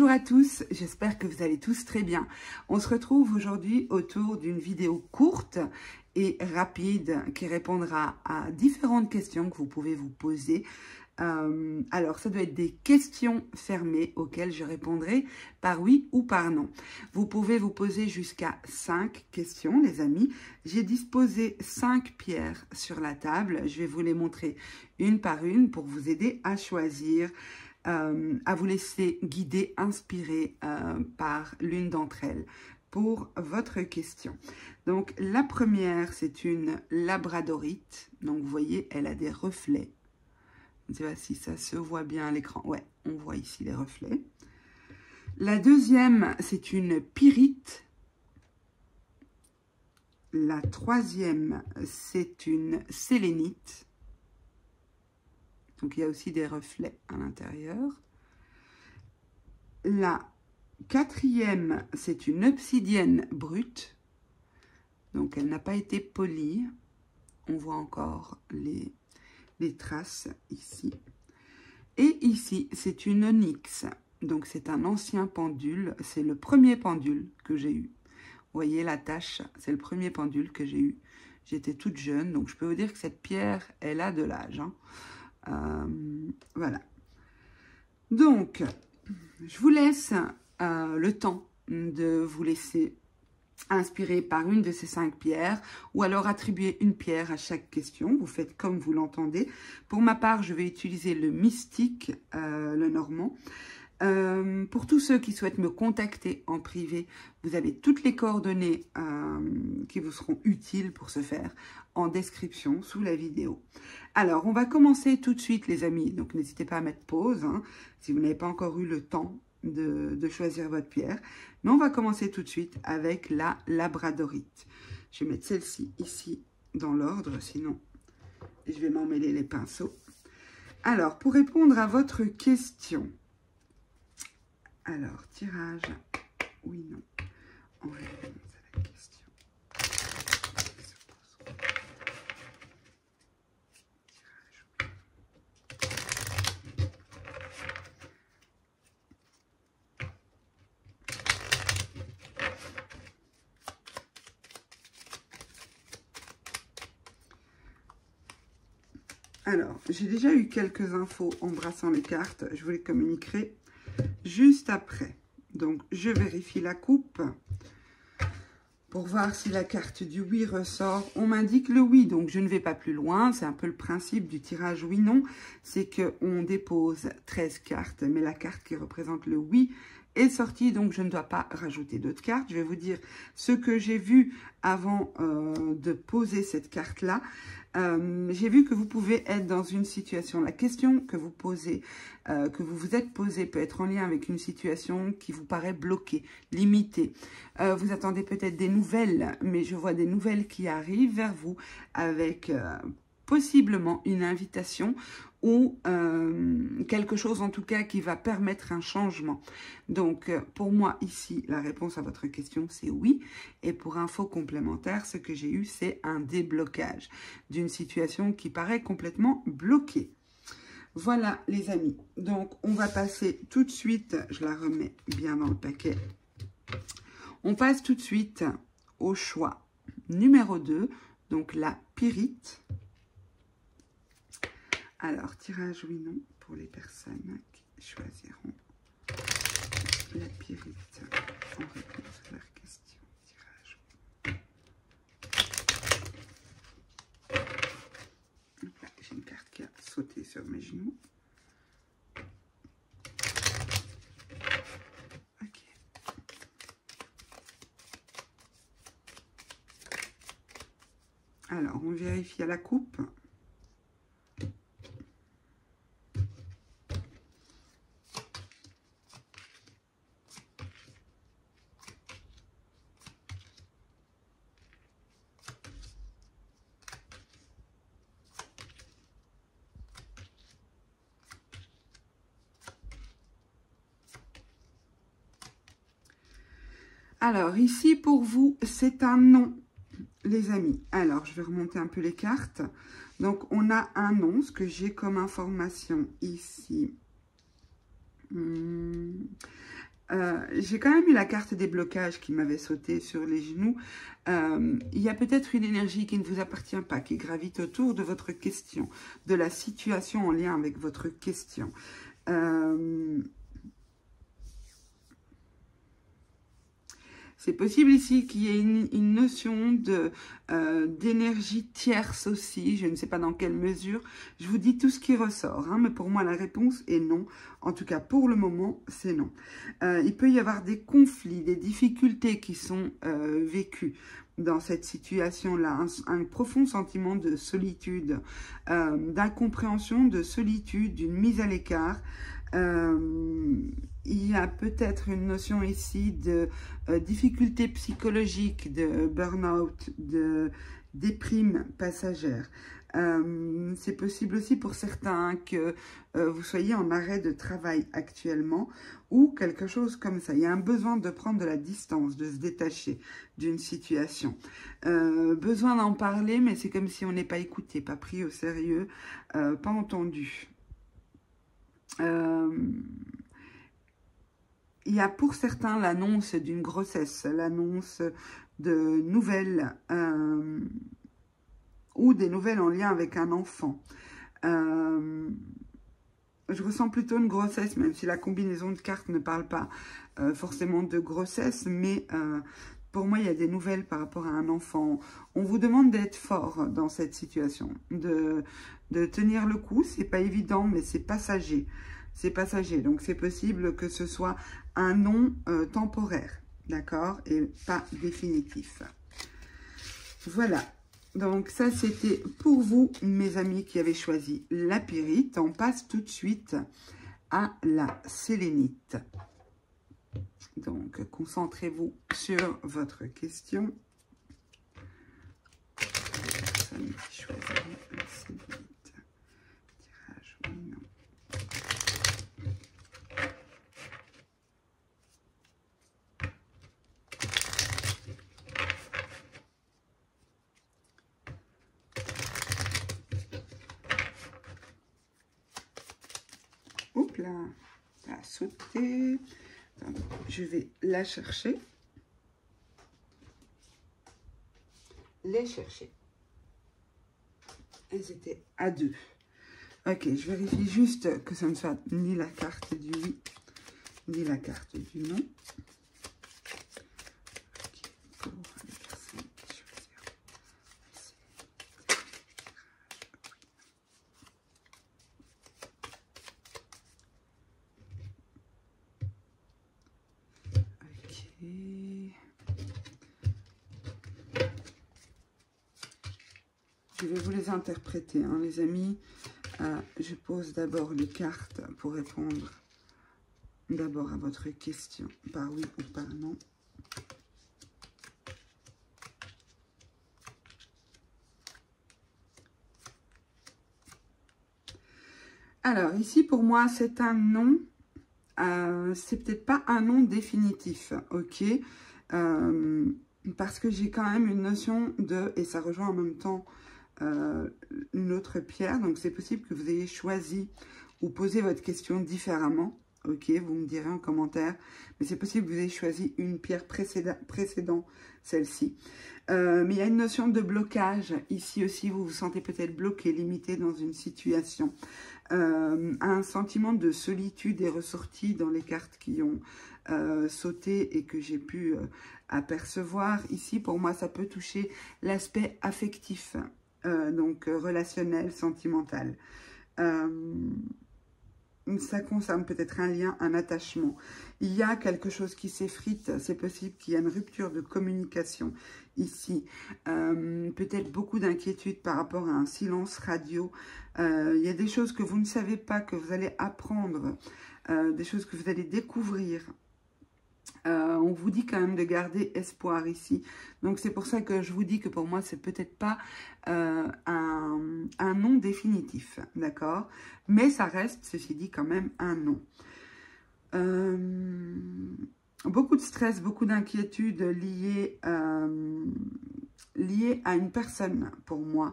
Bonjour à tous, j'espère que vous allez tous très bien. On se retrouve aujourd'hui autour d'une vidéo courte et rapide qui répondra à différentes questions que vous pouvez vous poser. Alors, ça doit être des questions fermées auxquelles je répondrai par oui ou par non. Vous pouvez vous poser jusqu'à 5 questions, les amis. J'ai disposé 5 pierres sur la table. Je vais vous les montrer une par une pour vous aider à choisir, à vous laisser guider, inspirer par l'une d'entre elles pour votre question. Donc, la première, c'est une labradorite. Donc, vous voyez, elle a des reflets. Je ne sais pas si ça se voit bien à l'écran. Ouais, on voit ici les reflets. La deuxième, c'est une pyrite. La troisième, c'est une sélénite. Donc, il y a aussi des reflets à l'intérieur. La quatrième, c'est une obsidienne brute. Donc, elle n'a pas été polie. On voit encore les traces ici. Et ici, c'est une onyx. Donc, c'est un ancien pendule. C'est le premier pendule que j'ai eu. Vous voyez la tache, c'est le premier pendule que j'ai eu. J'étais toute jeune, donc je peux vous dire que cette pierre, elle a de l'âge. Hein. Voilà. Donc, je vous laisse le temps de vous laisser inspiré par une de ces 5 pierres ou alors attribuer une pierre à chaque question. Vous faites comme vous l'entendez. Pour ma part, je vais utiliser le mystique, le normand. Pour tous ceux qui souhaitent me contacter en privé, vous avez toutes les coordonnées qui vous seront utiles pour ce faire en description sous la vidéo. Alors, on va commencer tout de suite, les amis. Donc, n'hésitez pas à mettre pause hein, si vous n'avez pas encore eu le temps de choisir votre pierre. Mais on va commencer tout de suite avec la labradorite. Je vais mettre celle-ci ici dans l'ordre, sinon je vais m'emmêler les pinceaux. Alors, pour répondre à votre question, alors, tirage, oui, non, on va répondre à la question. Alors, j'ai déjà eu quelques infos embrassant les cartes. Je vous les communiquerai juste après. Donc, je vérifie la coupe pour voir si la carte du oui ressort. On m'indique le oui, donc je ne vais pas plus loin. C'est un peu le principe du tirage oui-non. C'est qu'on dépose 13 cartes, mais la carte qui représente le oui est sortie, donc je ne dois pas rajouter d'autres cartes. Je vais vous dire ce que j'ai vu avant de poser cette carte-là. J'ai vu que vous pouvez être dans une situation, la question que vous posez, que vous vous êtes posée peut être en lien avec une situation qui vous paraît bloquée, limitée. Vous attendez peut-être des nouvelles, mais je vois des nouvelles qui arrivent vers vous avec possiblement une invitation ou quelque chose en tout cas qui va permettre un changement. Donc pour moi ici, la réponse à votre question c'est oui. Et pour info complémentaire, ce que j'ai eu c'est un déblocage d'une situation qui paraît complètement bloquée. Voilà les amis, donc on va passer tout de suite, je la remets bien dans le paquet. On passe tout de suite au choix numéro 2, donc la pyrite. Alors, tirage oui-non pour les personnes qui choisiront la pyrite en réponse à leur question. Tirage oui. Là, j'ai une carte qui a sauté sur mes genoux. Ok. Alors, on vérifie à la coupe. Alors, ici, pour vous, c'est un non, les amis. Alors, je vais remonter un peu les cartes. Donc, on a un non, ce que j'ai comme information ici. J'ai quand même eu la carte des blocages qui m'avait sauté sur les genoux. Il y a peut-être une énergie qui ne vous appartient pas, qui gravite autour de votre question, de la situation en lien avec votre question. C'est possible ici qu'il y ait une notion d'énergie tierce aussi, je ne sais pas dans quelle mesure. Je vous dis tout ce qui ressort, hein, mais pour moi la réponse est non. En tout cas pour le moment c'est non. Il peut y avoir des conflits, des difficultés qui sont vécues dans cette situation-là, un profond sentiment de solitude, d'incompréhension, de solitude, d'une mise à l'écart. Il y a peut-être une notion ici de difficulté psychologique, de burn-out, de déprime passagère. C'est possible aussi pour certains que vous soyez en arrêt de travail actuellement ou quelque chose comme ça. Il y a un besoin de prendre de la distance, de se détacher d'une situation. Besoin d'en parler, mais c'est comme si on n'est pas écouté, pas pris au sérieux, pas entendu. Il y a pour certains l'annonce d'une grossesse, l'annonce de nouvelles ou des nouvelles en lien avec un enfant. Je ressens plutôt une grossesse, même si la combinaison de cartes ne parle pas forcément de grossesse, mais pour moi, il y a des nouvelles par rapport à un enfant. On vous demande d'être fort dans cette situation, de tenir le coup. C'est pas évident, mais c'est passager. C'est passager, donc c'est possible que ce soit un non temporaire, d'accord, et pas définitif. Voilà, donc ça c'était pour vous, mes amis qui avez choisi la pyrite. On passe tout de suite à la sélénite. Donc, concentrez-vous sur votre question. Personne qui choisit la sélénite. Tirage, oui, non. Oups là, ça a sauté. Je vais la chercher. Les chercher. Elles étaient à 2. Ok, je vérifie juste que ça ne soit ni la carte du oui, ni la carte du non. Okay, pour les personnes qui choisiront. Je vais vous les interpréter, hein, les amis. Je pose d'abord les cartes pour répondre d'abord à votre question, par oui ou par non. Alors, ici, pour moi, c'est un non. C'est peut-être pas un non définitif, ok, parce que j'ai quand même une notion de, et ça rejoint en même temps une autre pierre, donc c'est possible que vous ayez choisi ou posé votre question différemment, ok, vous me direz en commentaire, mais c'est possible que vous ayez choisi une pierre précédant celle-ci. Mais il y a une notion de blocage, ici aussi vous vous sentez peut-être bloqué, limité dans une situation. Un sentiment de solitude est ressorti dans les cartes qui ont sauté et que j'ai pu apercevoir. Ici, pour moi, ça peut toucher l'aspect affectif, donc relationnel, sentimental. Ça concerne peut-être un lien, un attachement. Il y a quelque chose qui s'effrite, c'est possible qu'il y ait une rupture de communication ici. Peut-être beaucoup d'inquiétude par rapport à un silence radio. Il y a des choses que vous ne savez pas, que vous allez apprendre, des choses que vous allez découvrir. On vous dit quand même de garder espoir ici. Donc c'est pour ça que je vous dis que pour moi, c'est peut-être pas un non définitif, d'accord? Mais ça reste, ceci dit, quand même un non. Beaucoup de stress, beaucoup d'inquiétude liées à une personne, pour moi.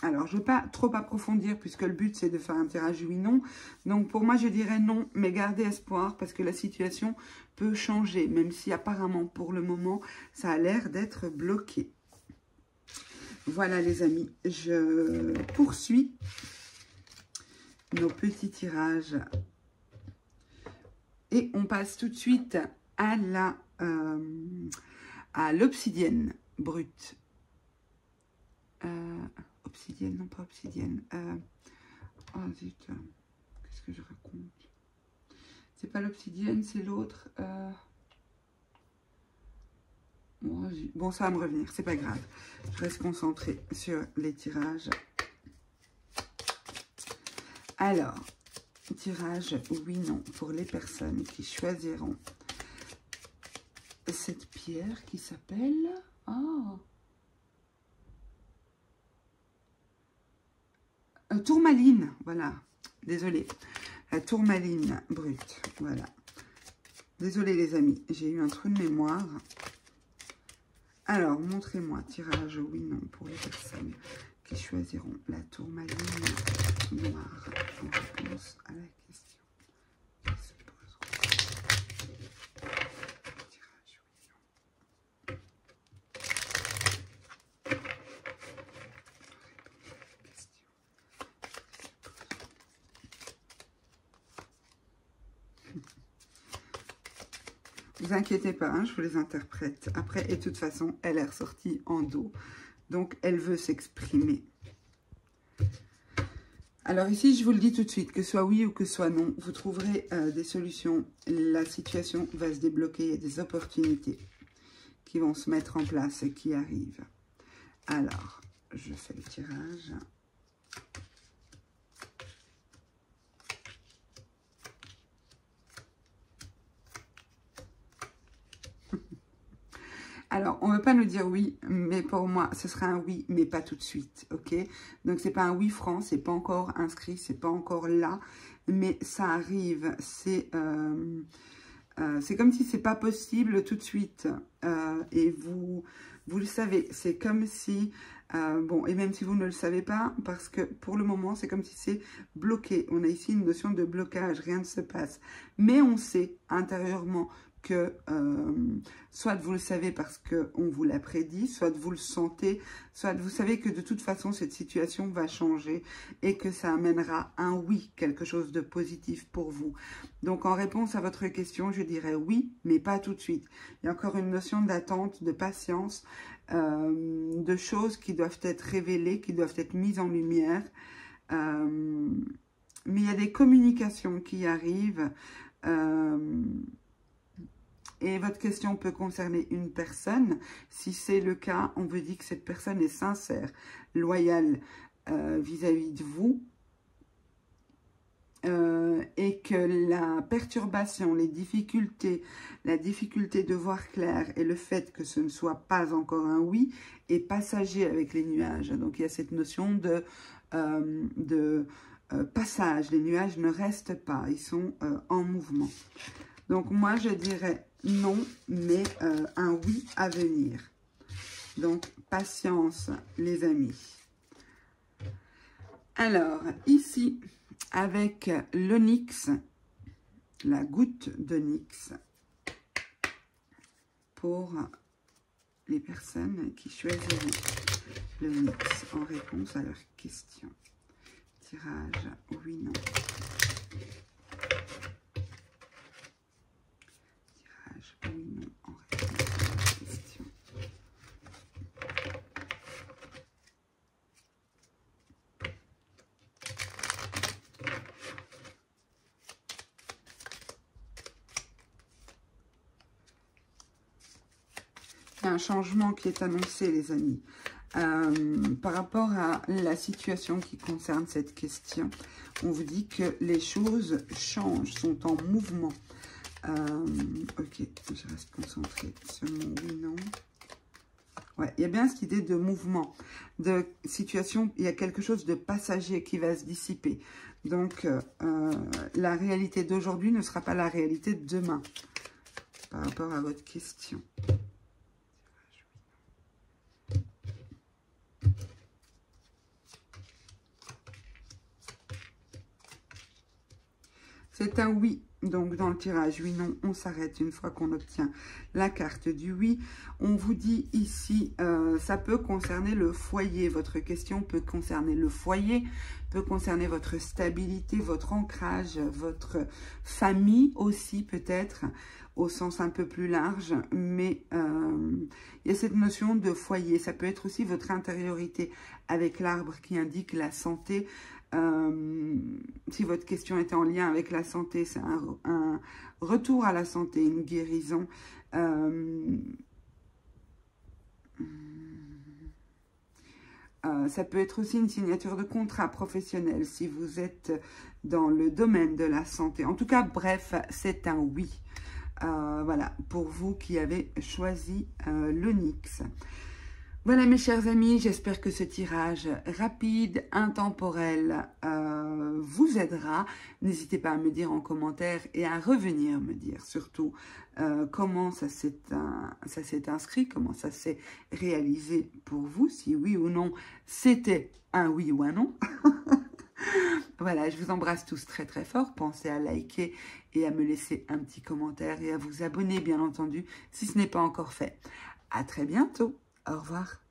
Alors, je ne veux pas trop approfondir puisque le but, c'est de faire un tirage oui-non. Donc, pour moi, je dirais non, mais gardez espoir parce que la situation peut changer, même si apparemment, pour le moment, ça a l'air d'être bloqué. Voilà, les amis, je poursuis nos petits tirages. Et on passe tout de suite à l'obsidienne brute. Obsidienne, non pas obsidienne. Oh zut, qu'est-ce que je raconte? C'est pas l'obsidienne, c'est l'autre. Bon, ça va me revenir, c'est pas grave. Je reste concentrée sur les tirages. Alors, tirage oui, non, pour les personnes qui choisiront cette pierre qui s'appelle... Oh, tourmaline, voilà. Désolée. La tourmaline brute, voilà. Désolée les amis, j'ai eu un trou de mémoire. Alors, montrez-moi, tirage oui, non, pour les personnes qui choisiront la tourmaline noire en réponse à la question qui se pose. Tirage oui, non. Vous inquiétez pas, hein, je vous les interprète après. Et de toute façon, elle est ressortie en dos. Donc, elle veut s'exprimer. Alors ici, je vous le dis tout de suite, que ce soit oui ou que ce soit non, vous trouverez des solutions. La situation va se débloquer. Il y a des opportunités qui vont se mettre en place et qui arrivent. Alors, je fais le tirage. Alors, on ne veut pas nous dire oui, mais pour moi, ce sera un oui, mais pas tout de suite, ok? Donc, c'est pas un oui franc, c'est pas encore inscrit, c'est pas encore là, mais ça arrive. C'est comme si c'est pas possible tout de suite. Et vous le savez, c'est comme si... bon, et même si vous ne le savez pas, parce que pour le moment, c'est comme si c'est bloqué. On a ici une notion de blocage, rien ne se passe. Mais on sait intérieurement que soit vous le savez parce qu'on vous l'a prédit, soit vous le sentez, soit vous savez que de toute façon cette situation va changer et que ça amènera un oui, quelque chose de positif pour vous. Donc en réponse à votre question, je dirais oui, mais pas tout de suite. Il y a encore une notion d'attente, de patience, de choses qui doivent être révélées, qui doivent être mises en lumière. Mais il y a des communications qui arrivent. Et votre question peut concerner une personne. Si c'est le cas, on vous dit que cette personne est sincère, loyale vis-à-vis de vous. Et que la perturbation, les difficultés, la difficulté de voir clair et le fait que ce ne soit pas encore un oui est passager avec les nuages. Donc il y a cette notion de passage. Les nuages ne restent pas, ils sont en mouvement. Donc moi je dirais non, mais un oui à venir. Donc patience les amis. Alors ici, avec l'onyx, la goutte d'onyx, pour les personnes qui choisiront l'onyx en réponse à leurs questions. Tirage oui, non. Tirage oui, non en réponse à leurs questions. Il y a un changement qui est annoncé, les amis. Par rapport à la situation qui concerne cette question, on vous dit que les choses changent, sont en mouvement. Ok, je reste concentrée sur mon oui, non. Ouais, il y a bien cette idée de mouvement, de situation, il y a quelque chose de passager qui va se dissiper. Donc, la réalité d'aujourd'hui ne sera pas la réalité de demain, par rapport à votre question. C'est un oui. Donc, dans le tirage oui, non, on s'arrête une fois qu'on obtient la carte du oui. On vous dit ici, ça peut concerner le foyer. Votre question peut concerner le foyer, peut concerner votre stabilité, votre ancrage, votre famille aussi peut-être, au sens un peu plus large. Mais il y a cette notion de foyer. Ça peut être aussi votre intériorité avec l'arbre qui indique la santé. Si votre question était en lien avec la santé, c'est un retour à la santé, une guérison. Ça peut être aussi une signature de contrat professionnel si vous êtes dans le domaine de la santé. En tout cas, bref, c'est un oui. Voilà, pour vous qui avez choisi l'Onyx. Voilà mes chers amis, j'espère que ce tirage rapide, intemporel vous aidera. N'hésitez pas à me dire en commentaire et à revenir me dire surtout comment ça s'est inscrit, comment ça s'est réalisé pour vous, si oui ou non c'était un oui ou un non. Voilà, je vous embrasse tous très très fort. Pensez à liker et à me laisser un petit commentaire et à vous abonner bien entendu si ce n'est pas encore fait. À très bientôt. Au revoir.